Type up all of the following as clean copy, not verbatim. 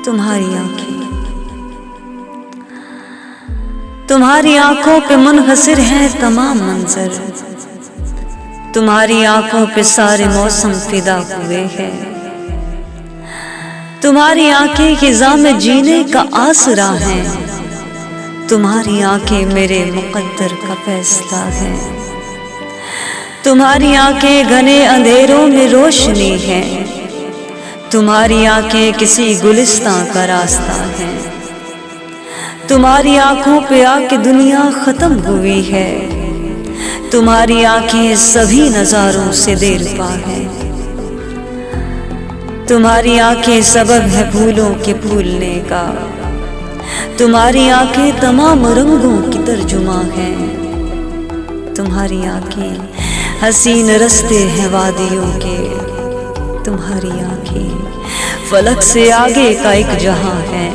तुम्हारी आंखें, तुम्हारी आंखों पे मुनहसिर हैं तमाम मंजर, तुम्हारी आंखों पे सारे मौसम फिदा हुए हैं। तुम्हारी आंखें खिज़ा में जीने का आसरा है, तुम्हारी आंखें मेरे मुक़द्दर का फैसला है। तुम्हारी आंखें घने अंधेरों में रोशनी है, तुम्हारी आंखें किसी गुलिस्तां का रास्ता है। तुम्हारी आंखों पे आके दुनिया खत्म हुई है, तुम्हारी आंखें सभी नजारों से देरपा है। तुम्हारी आंखें सबब है फूलों के फूलने का, तुम्हारी आंखें तमाम रंगों की तर्जुमा है। तुम्हारी आंखें हसीन रस्ते हैं वादियों के, तुम्हारी आंखें फलक से आगे का एक जहां है।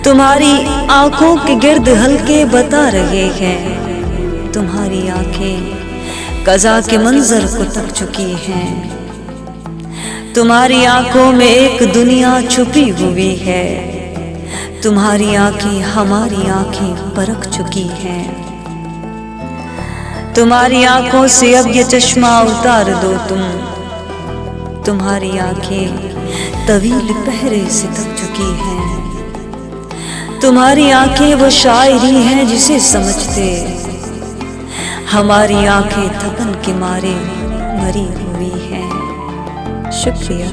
तुम्हारी आंखों के गिर्द हल्के बता रहे हैं, तुम्हारी आंखें कज़ा के मंजर को तक चुकी हैं। तुम्हारी आंखों में एक दुनिया छुपी हुई है, तुम्हारी आंखें हमारी आंखें परख चुकी हैं। तुम्हारी आंखों से अब ये चश्मा उतार दो तुम्हारी आंखें तवील पहरे से थक चुकी हैं। तुम्हारी आंखें वो शायरी हैं जिसे समझते, हमारी आंखें थकन के मारे मरी हुई हैं। शुक्रिया।